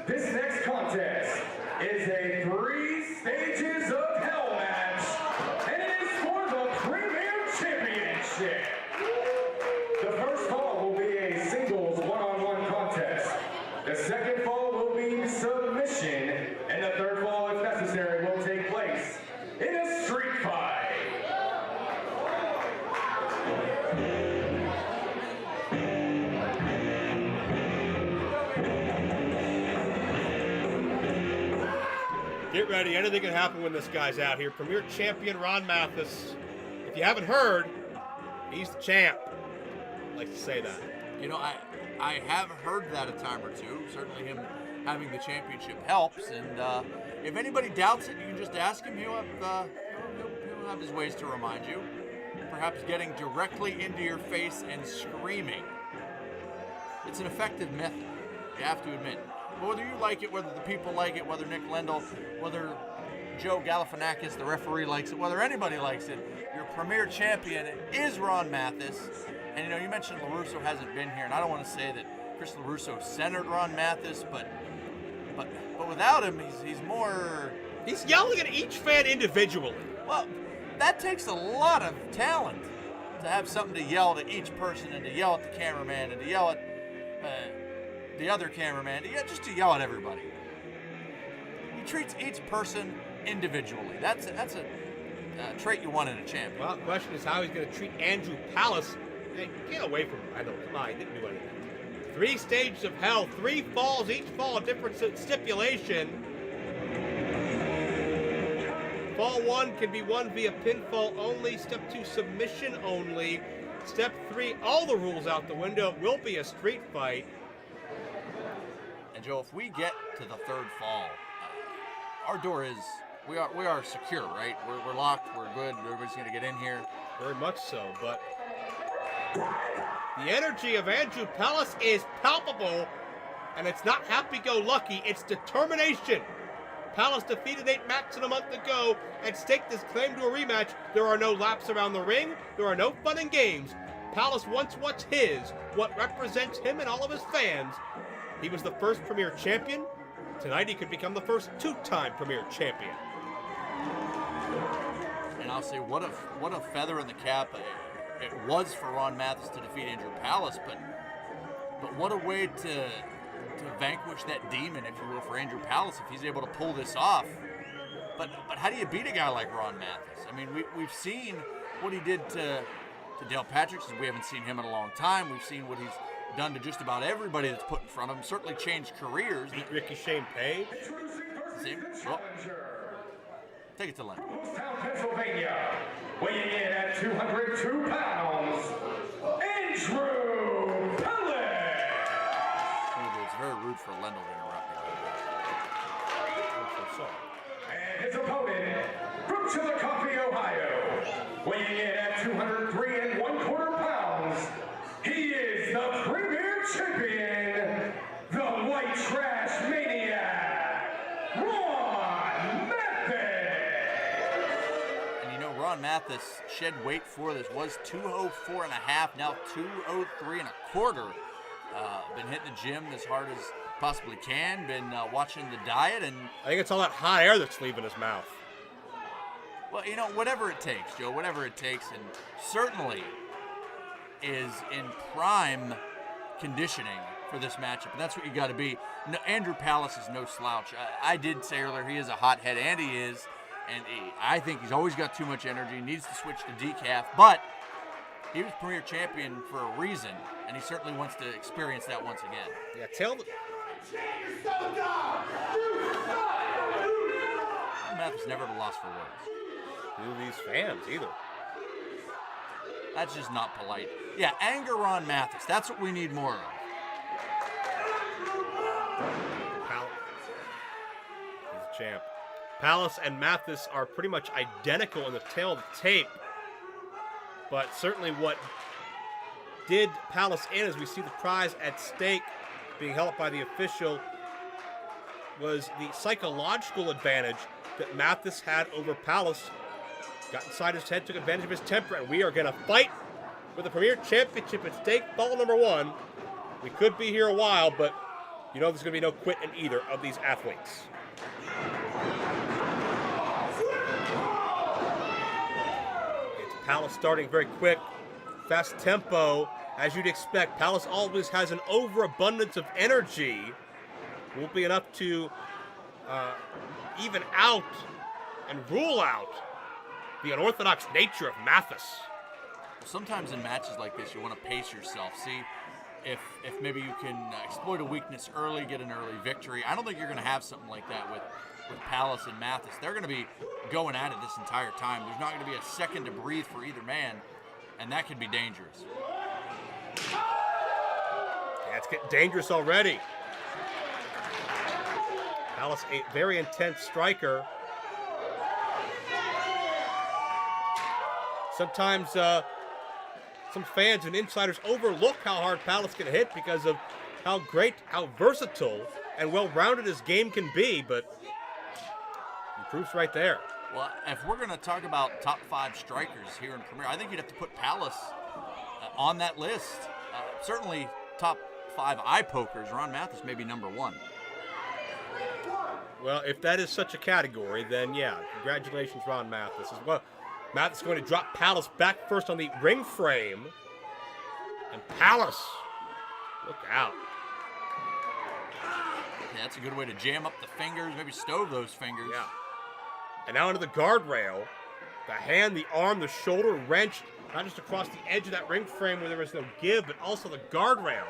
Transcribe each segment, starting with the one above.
This next contest is a 3 stages of hell match, and it is for the Premier Championship. The first fall will be a singles one-on-one contest. The second fall will be submission, and the third fall, if necessary, will take place in a street fight. Get ready. Anything can happen when this guy's out here. Premier champion Ron Mathis. If you haven't heard, he's the champ. I like to say that. You know, I have heard that a time or two. Certainly him having the championship helps. And if anybody doubts it, you can just ask him. He'll have his ways to remind you. Perhaps getting directly into your face and screaming. It's an effective method, you have to admit. But whether you like it, whether the people like it, whether Nick Lendl, whether Joe Galifianakis, the referee, likes it, whether anybody likes it, your premier champion is Ron Mathis. And you know, you mentioned LaRusso hasn't been here, and I don't want to say that Chris LaRusso centered Ron Mathis, but without him, he's more... He's yelling at each fan individually. Well, that takes a lot of talent to have something to yell to each person, and to yell at the cameraman, and to yell at the other cameraman, just to yell at everybody. He treats each person individually. That's a trait you want in a champion. Well, the question is how he's going to treat Andrew Palace. Hey, get away from him. I know, come on, he didn't do anything. 3 stages of hell, 3 falls, each fall a different stipulation. Fall 1 can be won via pinfall only. Step 2, submission only. Step 3, all the rules out the window. It will be a street fight. And Joe, if we get to the 3rd fall, our door is, we are secure, right? We're locked, we're good, everybody's going to get in here. Very much so, but the energy of Andrew Palace is palpable, and it's not happy-go-lucky, it's determination. Palace defeated Nate Maxson a month ago and staked his claim to a rematch. There are no laps around the ring, there are no fun and games. Palace wants what's his, what represents him and all of his fans. He was the first Premier Champion. Tonight he could become the first 2-time Premier Champion. And I'll say, what a feather in the cap it was for Ron Mathis to defeat Andrew Palace, but what a way to vanquish that demon, if you will, for Andrew Palace if he's able to pull this off. But how do you beat a guy like Ron Mathis? I mean, we've seen what he did to Dale Patrick. We haven't seen him in a long time. We've seen what he's done to just about everybody that's put in front of him. Certainly changed careers. Beat Ricky Shane Page. Well, take it to London. Pennsylvania, weighing in at 202 pounds, Andrew Palace. It's very rude for Lendl to interrupt me. I'm so sorry. And his opponent, from Chillicothe, Ohio, weighing in at 203 1/4 pounds, he is the Premier Champion, the White Trash Maniac, Ron Mathis. And you know, Ron Mathis shed weight for this, was 204.5, now 203.25. Been hitting the gym as hard as possibly can, been watching the diet, and I think it's all that hot air that's leaving his mouth. Well, you know, whatever it takes, Joe, whatever it takes, and certainly is in prime conditioning for this matchup, and that's what you got to be. No, Andrew Palace is no slouch. I did say earlier he is a hothead, and he is, and I think he's always got too much energy, needs to switch to decaf, but he was Premier Champion for a reason, and he certainly wants to experience that once again. Yeah, tell the... Mathis never at a loss for words. Neither of these fans either. That's just not polite. Yeah, anger Ron Mathis. That's what we need more of. He's a champ. Palace and Mathis are pretty much identical in the tail of the tape. But certainly what did Palace in, as we see the prize at stake being held up by the official, was the psychological advantage that Mathis had over Palace. Got inside his head, took advantage of his temper, and we are going to fight with the Premier Championship at stake. Ball number 1. We could be here a while, but you know there's going to be no quit in either of these athletes. It's Palace starting very quick, fast tempo. As you'd expect, Palace always has an overabundance of energy. Won't be enough to even out and rule out the unorthodox nature of Mathis. Sometimes in matches like this, you want to pace yourself. See if maybe you can exploit a weakness early, get an early victory. I don't think you're going to have something like that with Palace and Mathis. They're going to be going at it this entire time. There's not going to be a second to breathe for either man, and that could be dangerous. Yeah, it's getting dangerous already. Palace, a very intense striker. Sometimes some fans and insiders overlook how hard Palace can hit because of how great, how versatile, and well-rounded his game can be, but the proof's right there. Well, if we're going to talk about top 5 strikers here in Premier, I think you'd have to put Palace on that list. Certainly top 5 eye pokers, Ron Mathis may be number 1. Well, if that is such a category, then yeah, congratulations, Ron Mathis as well. Mathis is going to drop Palace back first on the ring frame. And Palace, look out. Yeah, that's a good way to jam up the fingers, maybe stove those fingers. Yeah. And now into the guardrail. The hand, the arm, the shoulder wrenched, not just across the edge of that ring frame where there was no give, but also the guardrail.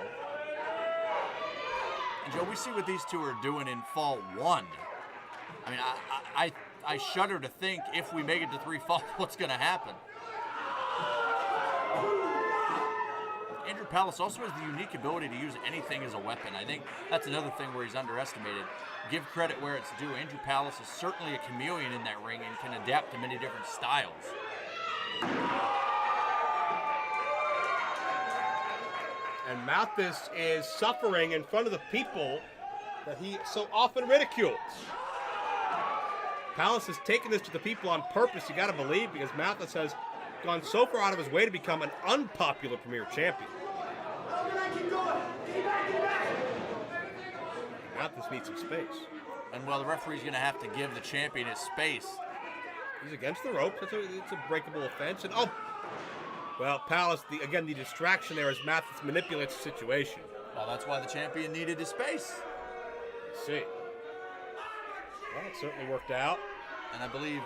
And Joe, we see what these two are doing in fall 1. I mean, I shudder to think if we make it to 3 falls, what's going to happen. Andrew Palace also has the unique ability to use anything as a weapon. I think that's another thing where he's underestimated. Give credit where it's due. Andrew Palace is certainly a chameleon in that ring and can adapt to many different styles. And Mathis is suffering in front of the people that he so often ridicules. Palace has taken this to the people on purpose, you got to believe, because Mathis has gone so far out of his way to become an unpopular Premier champion. Mathis needs some space. And well, the referee's going to have to give the champion his space. He's against the ropes. It's a breakable offense. And oh, well, Palace, the distraction there as Mathis manipulates the situation. Well, that's why the champion needed his space. Let's see. Well, it certainly worked out. And I believe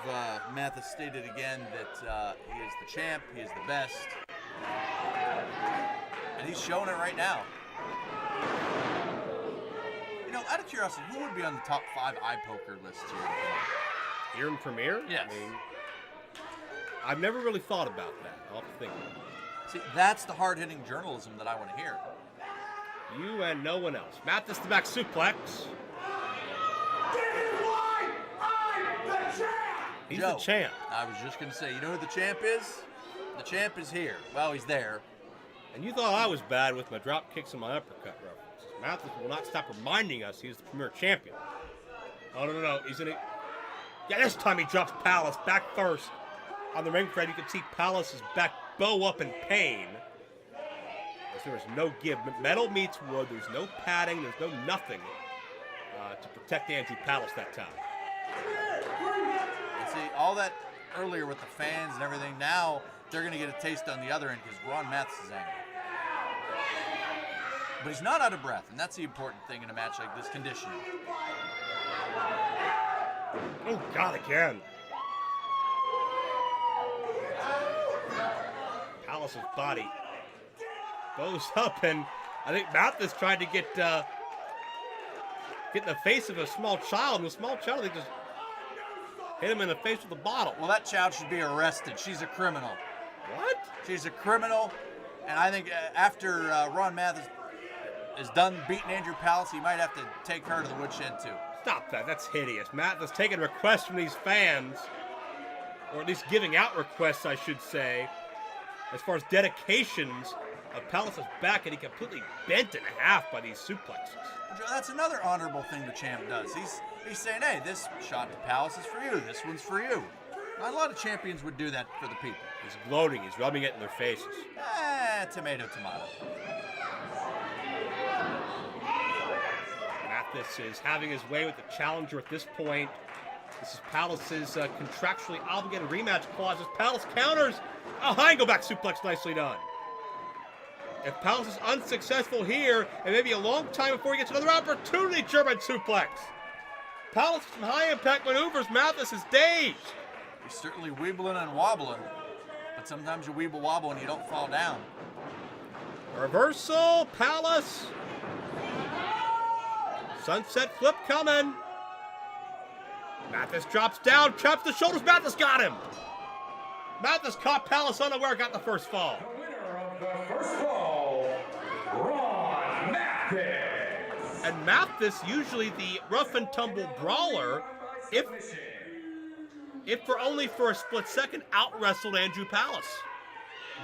Mathis stated again that he is the champ, he is the best. And he's showing it right now. You know, out of curiosity, who would be on the top 5 eye poker list here? Here in Premier? Yes. I mean, I've never really thought about that. I'll have to think about it. See, that's the hard-hitting journalism that I want to hear. You and no one else. Mathis the back suplex. He's Joe, the champ. I was just going to say, you know who the champ is? The champ is here. Well, he's there. And you thought I was bad with my drop kicks and my uppercut references. Mathis will not stop reminding us he's the Premier champion. Oh, no. He's in it. Yeah, this time he drops Palace back first. On the ring frame, you can see Palace's back bow up in pain. As there is no give. Metal meets wood. There's no padding. There's no nothing to protect Andrew Palace that time. And see, all that earlier with the fans and everything, now they're going to get a taste on the other end because Ron Mathis is angry. But he's not out of breath, and that's the important thing in a match like this, conditioning. Oh, God, again. Palace's body bows up, and I think Mathis tried to get in the face of a small child, and the small child, they just hit him in the face with a bottle. Well, that child should be arrested. She's a criminal. What? She's a criminal, and I think after Ron Mathis is done beating Andrew Palace, he might have to take her to the woodshed, too. Stop that. That's hideous. Mathis taking requests from these fans, or at least giving out requests, I should say, as far as dedications of Palace's back, and he completely bent in half by these suplexes. That's another honorable thing the champ does. He's saying, hey, this shot to Palace is for you. This one's for you. Not a lot of champions would do that for the people. He's gloating. He's rubbing it in their faces. Tomato. Mathis is having his way with the challenger at this point. This is Palace's contractually obligated rematch clause. As Palace counters, a high and go back suplex, nicely done. If Palace is unsuccessful here, it may be a long time before he gets another opportunity. German suplex. Palace with some high impact maneuvers. Mathis is dazed. He's certainly weebling and wobbling, but sometimes you weeble wobble and you don't fall down. Reversal, Palace. Sunset flip coming. Mathis drops down, traps the shoulders. Mathis got him. Mathis caught Palace unaware, got the first fall. The winner of the first fall, Ron Mathis. And Mathis, usually the rough and tumble brawler, if for only for a split second, out-wrestled Andrew Palace.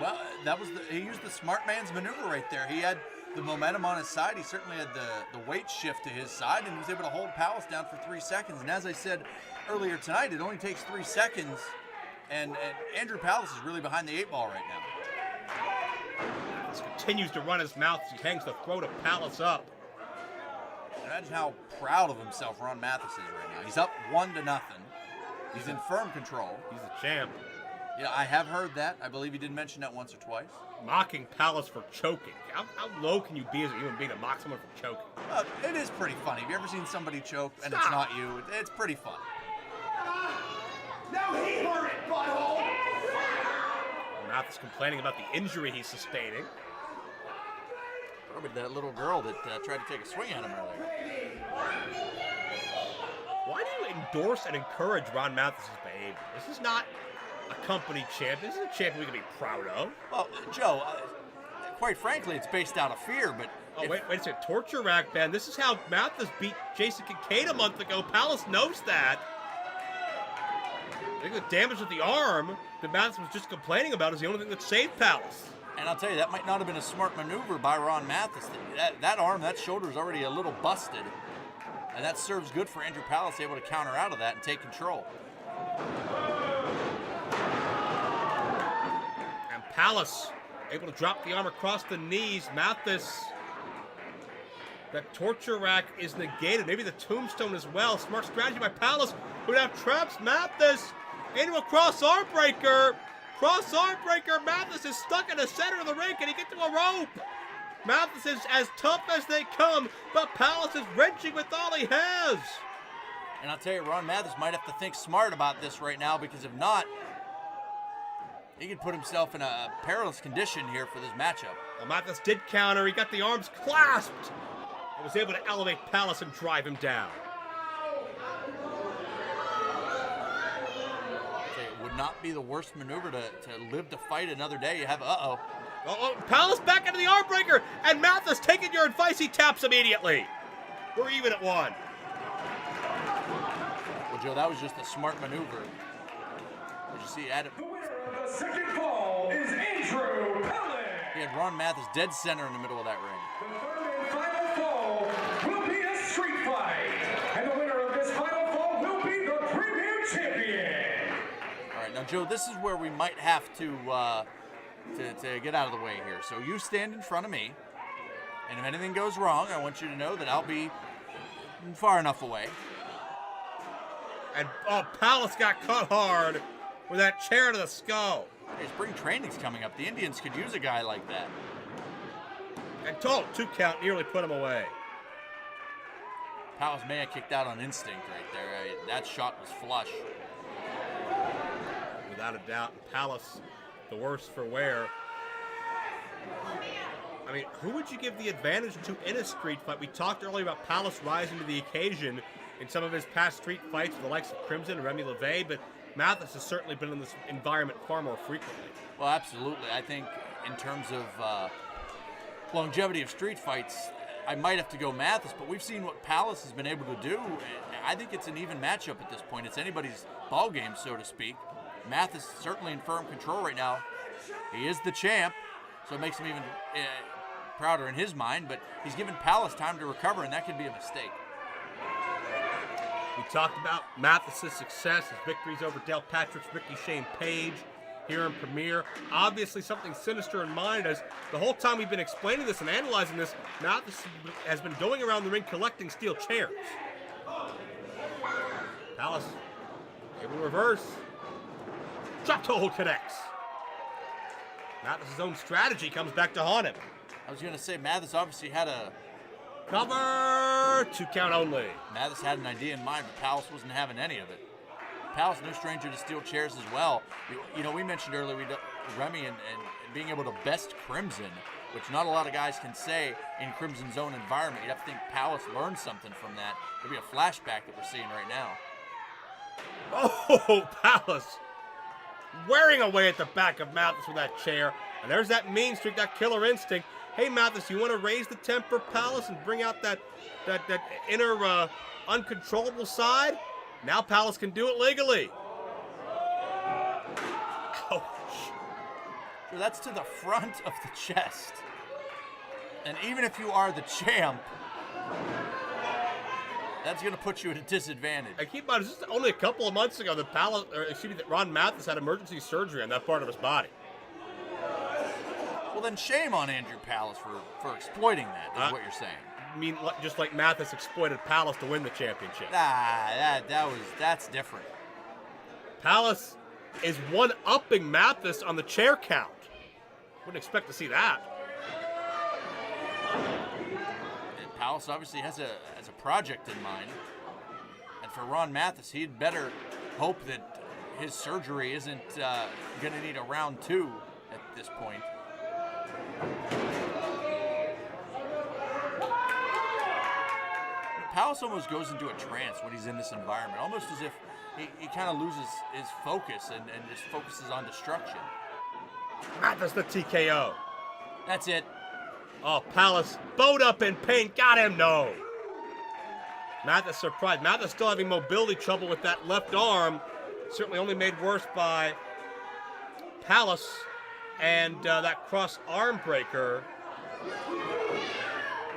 Well, he used the smart man's maneuver right there. He had the momentum on his side. He certainly had the weight shift to his side, and he was able to hold Palace down for 3 seconds. And as I said earlier tonight, it only takes 3 seconds, and Andrew Palace is really behind the 8 ball right now. This continues to run his mouth as he hangs the throat of Palace up. Imagine how proud of himself Ron Mathis is right now. He's up 1-0. He's in firm control. He's a champ. Yeah, I have heard that. I believe he did mention that once or twice. Mocking Palace for choking. How low can you be as a human being to mock someone for choking? It is pretty funny. Have you ever seen somebody choke and it's not you? It's pretty fun. Now he heard it, butthole! Mathis complaining about the injury he's sustaining. Probably that little girl that tried to take a swing at him earlier. Why do you endorse and encourage Ron Mathis' behavior? This is not a company champion. This is a champion we can be proud of. Well, Joe, quite frankly, it's based out of fear, but... Oh, wait a second. Torture rack band. This is how Mathis beat Jason Kincaid a month ago. Palace knows that. I think the damage with the arm that Mathis was just complaining about is the only thing that saved Palace. And I'll tell you, that might not have been a smart maneuver by Ron Mathis. That arm, that shoulder is already a little busted. And that serves good for Andrew Palace, able to counter out of that and take control. And Palace able to drop the arm across the knees. Mathis, that torture rack is negated. Maybe the tombstone as well. Smart strategy by Palace, who now traps Mathis into a cross arm breaker. Cross arm breaker. Mathis is stuck in the center of the ring. Can he get to a rope? Mathis is as tough as they come, but Palace is wrenching with all he has. And I'll tell you, Ron Mathis might have to think smart about this right now, because if not, he could put himself in a perilous condition here for this matchup. Well, Mathis did counter. He got the arms clasped and was able to elevate Palace and drive him down. It would not be the worst maneuver to live to fight another day. You have, Palace back into the arm breaker, and Mathis, taking your advice, he taps immediately. We're even at 1. Well, Joe, that was just a smart maneuver. Did you see Adam? The winner of the second fall is Andrew Palace. He had Ron Mathis dead center in the middle of that ring. The third and final fall will be a street fight, and the winner of this final fall will be the Premier Champion. All right, now, Joe, this is where we might have to get out of the way here. So you stand in front of me, and if anything goes wrong, I want you to know that I'll be far enough away. And Palace got cut hard with that chair to the skull. Hey, spring training's coming up. The Indians could use a guy like that. And 2 count nearly put him away. Palace may have kicked out on instinct right there. That shot was flush. Without a doubt, Palace, the worse for wear. I mean, who would you give the advantage to in a street fight? We talked earlier about Palace rising to the occasion in some of his past street fights with the likes of Crimson and Remy LeVay, but Mathis has certainly been in this environment far more frequently. Well, absolutely. I think in terms of longevity of street fights, I might have to go Mathis, but we've seen what Palace has been able to do. I think it's an even matchup at this point. It's anybody's ball game, so to speak. Mathis certainly in firm control right now. He is the champ, so it makes him even prouder in his mind, but he's given Palace time to recover, and that could be a mistake. We talked about Mathis' success, his victories over Dale Patrick's Ricky Shane Page, here in Premier. Obviously something sinister in mind, as the whole time we've been explaining this and analyzing this, Mathis has been going around the ring collecting steel chairs. Palace able to reverse. Drop toe hold connects. Mathis' own strategy comes back to haunt him. I was going to say, Mathis obviously had a... Cover, 2 count only. Mathis had an idea in mind, but Palace wasn't having any of it. Palace, no stranger to steel chairs as well. You know, we mentioned earlier Remy and being able to best Crimson, which not a lot of guys can say in Crimson's own environment. You'd have to think Palace learned something from that. It'll be a flashback that we're seeing right now. Oh, Palace wearing away at the back of Mathis with that chair. And there's that mean streak, that killer instinct. Hey, Mathis, you want to raise the temper, Palace, and bring out that inner uncontrollable side? Now Palace can do it legally. Ouch. So that's to the front of the chest. And even if you are the champ, that's going to put you at a disadvantage. I keep in mind, this is only a couple of months ago that Ron Mathis had emergency surgery on that part of his body. Well, then shame on Andrew Palace for exploiting that, is what you're saying. I mean, just like Mathis exploited Palace to win the championship. That's different. Palace is one-upping Mathis on the chair count. Wouldn't expect to see that. And Palace obviously has a project in mind. And for Ron Mathis, he'd better hope that his surgery isn't going to need a round 2 at this point. Palace almost goes into a trance when he's in this environment, almost as if he kind of loses his focus and just focuses on destruction. Mathis the TKO. That's it. Oh, Palace bowed up in pain. Got him, no. Mathis surprised. Mathis still having mobility trouble with that left arm. Certainly only made worse by Palace and that cross arm breaker.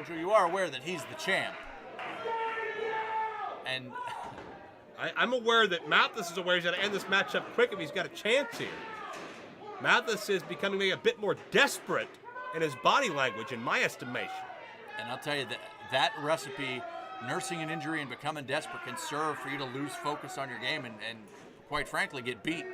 So you are aware that he's the champ. And I'm aware that Mathis is aware he's got to end this matchup quick if he's got a chance here. Mathis is becoming maybe a bit more desperate in his body language, in my estimation. And I'll tell you that recipe, nursing an injury and becoming desperate, can serve for you to lose focus on your game and quite frankly, get beat.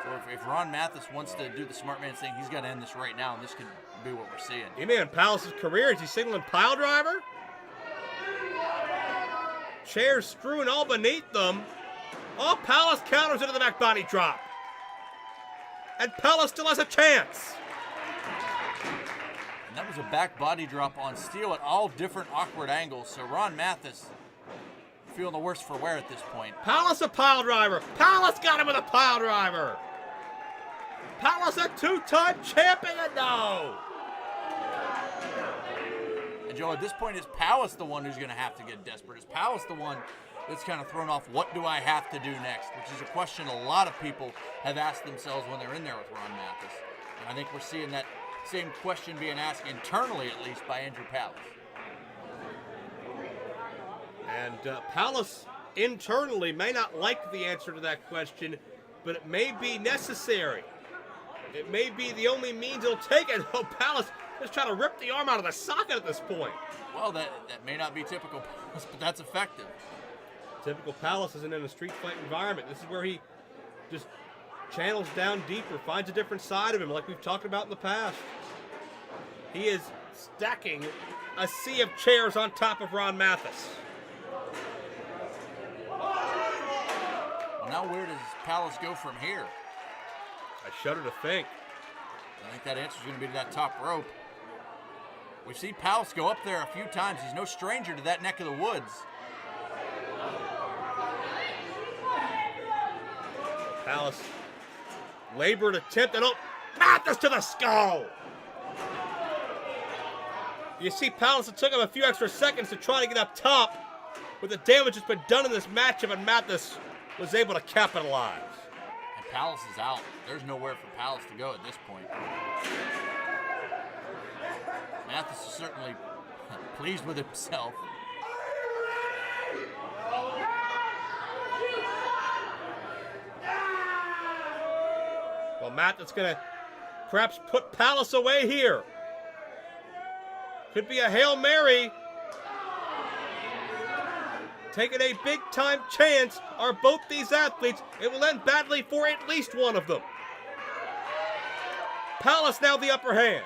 So if Ron Mathis wants to do the smart man thing, he's got to end this right now, and this could be what we're seeing. He may end Palace's career. Is he signaling pile driver? Chairs strewn all beneath them. Oh, Palace counters into the back body drop. And Palace still has a chance. And that was a back body drop on steel at all different awkward angles. So Ron Mathis feeling the worse for wear at this point. Palace a pile driver. Palace got him with a pile driver. Palace a two-time champion. No. And Joe, at this point, is Palace the one who's going to have to get desperate? Is Palace the one that's kind of thrown off, what do I have to do next? Which is a question a lot of people have asked themselves when they're in there with Ron Mathis. And I think we're seeing that same question being asked internally, at least, by Andrew Palace. And Palace internally may not like the answer to that question, but it may be necessary. It may be the only means it'll take it. Oh, Palace is trying to rip the arm out of the socket at this point. Well, that may not be typical Palace, but that's effective. Typical Palace isn't in a street fight environment. This is where he just channels down deeper, finds a different side of him like we've talked about in the past. He is stacking a sea of chairs on top of Ron Mathis. Well, now where does Palace go from here? I shudder to think. I think that answer is going to be to that top rope. We've seen Palace go up there a few times. He's no stranger to that neck of the woods. Palace labored attempt and Mathis to the skull. You see Palace, it took him a few extra seconds to try to get up top, but the damage that's been done in this matchup, and Mathis was able to capitalize. And Palace is out. There's nowhere for Palace to go at this point. Mathis is certainly pleased with himself. Well, Mathis going to perhaps put Palace away here. Could be a Hail Mary. Taking a big-time chance are both these athletes. It will end badly for at least one of them. Palace now the upper hand.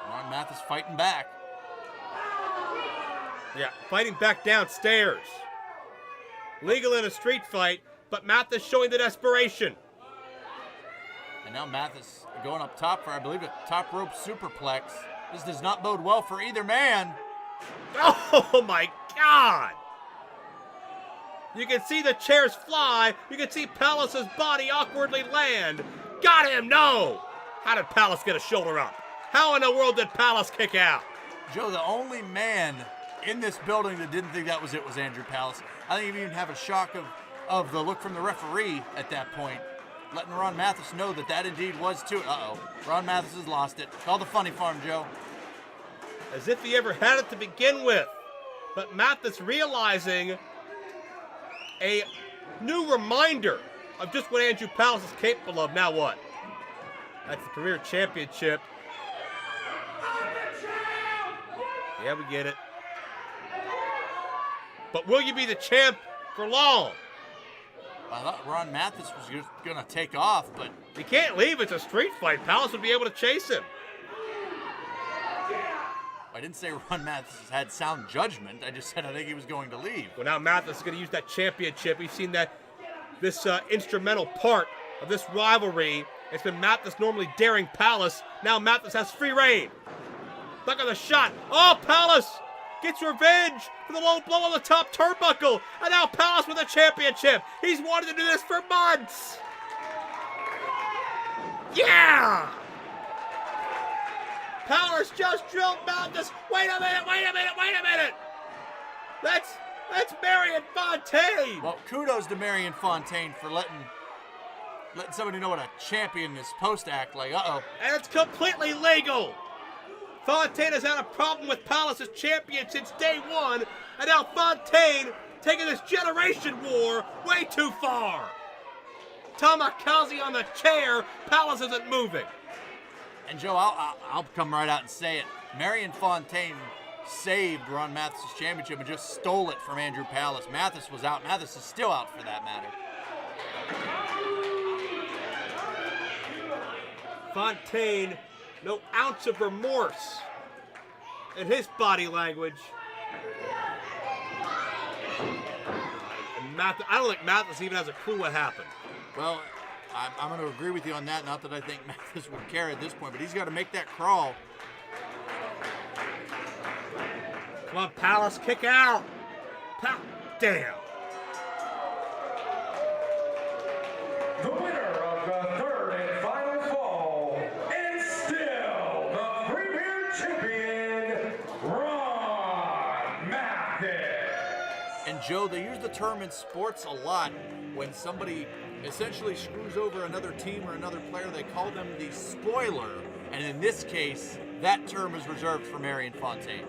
Ron Mathis fighting back. Yeah, fighting back downstairs. Legal in a street fight, but Mathis showing the desperation. And now Mathis going up top for, I believe, a top rope superplex. This does not bode well for either man. Oh my God! You can see the chairs fly. You can see Palace's body awkwardly land. Got him, no! How did Palace get a shoulder up? How in the world did Palace kick out? Joe, the only man in this building that didn't think that was it was Andrew Palace. I think you even have a shock of the look from the referee at that point, letting Ron Mathis know that indeed was too. Uh-oh. Ron Mathis has lost it. Call the funny farm, Joe. As if he ever had it to begin with. But Mathis realizing a new reminder of just what Andrew Palace is capable of. Now what? That's the Premier Championship. Yeah, we get it. But will you be the champ for long? I thought Ron Mathis was just going to take off, but He can't leave. It's a street fight. Palace would be able to chase him. I didn't say Ron Mathis had sound judgment. I just said I think he was going to leave. Well, now Mathis is going to use that championship. We've seen that this instrumental part of this rivalry. It's been Mathis normally daring Palace. Now Mathis has free reign. Look at the shot. Oh, Palace gets revenge for the low blow on the top turnbuckle. And now Palace with a championship. He's wanted to do this for months. Yeah! Palace just drilled Mathis. Wait a minute. That's Marion Fontaine. Well, kudos to Marion Fontaine for letting somebody know what a champion is supposed to act like. Uh-oh. And it's completely legal. Fontaine has had a problem with Palace's champion since day one, and now Fontaine taking this generation war way too far. Tamakaze on the chair, Palace isn't moving. And Joe, I'll come right out and say it. Marion Fontaine saved Ron Mathis' championship and just stole it from Andrew Palace. Mathis was out. Mathis is still out for that matter. Fontaine, no ounce of remorse in his body language. And Mathis, I don't think Mathis even has a clue what happened. Well, I'm going to agree with you on that. Not that I think Mathis would care at this point, but he's got to make that crawl. Come on, Palace, kick out. Damn. The winner of the third and final fall is still the Premier Champion, Ron Mathis. And Joe, they use the term in sports a lot when somebody essentially screws over another team or another player. They call them the spoiler, and in this case, that term is reserved for Marion Fontaine.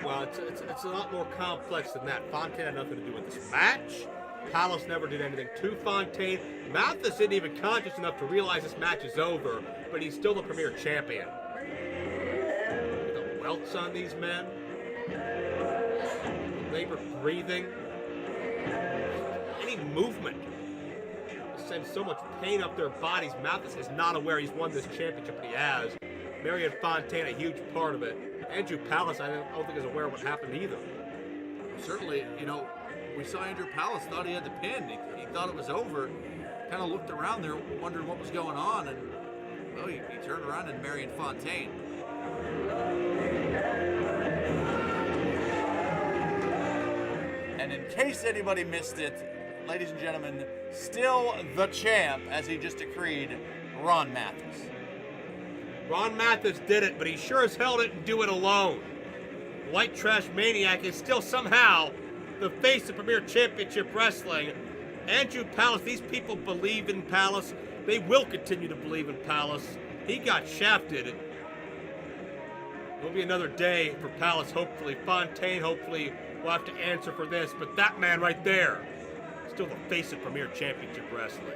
Well, it's a lot more complex than that. Fontaine had nothing to do with this match. Palace never did anything to Fontaine. Mathis isn't even conscious enough to realize this match is over, but he's still the Premier Champion. The welts on these men. Labor breathing. Any movement sends so much pain up their bodies. Mathis is not aware he's won this championship, but he has. Marion Fontaine, a huge part of it. Andrew Palace, I don't think is aware of what happened either. Certainly, we saw Andrew Palace thought he had the pin. He thought it was over. Kind of looked around there, wondering what was going on, and well, he turned around and Marion Fontaine. And in case anybody missed it, ladies and gentlemen, still the champ, as he just decreed, Ron Mathis. Ron Mathis did it, but he sure as hell didn't do it alone. White Trash Maniac is still somehow the face of Premier Championship Wrestling. Andrew Palace, these people believe in Palace. They will continue to believe in Palace. He got shafted. It'll be another day for Palace, hopefully. Fontaine, hopefully, will have to answer for this. But that man right there, still the face of Premier Championship Wrestling.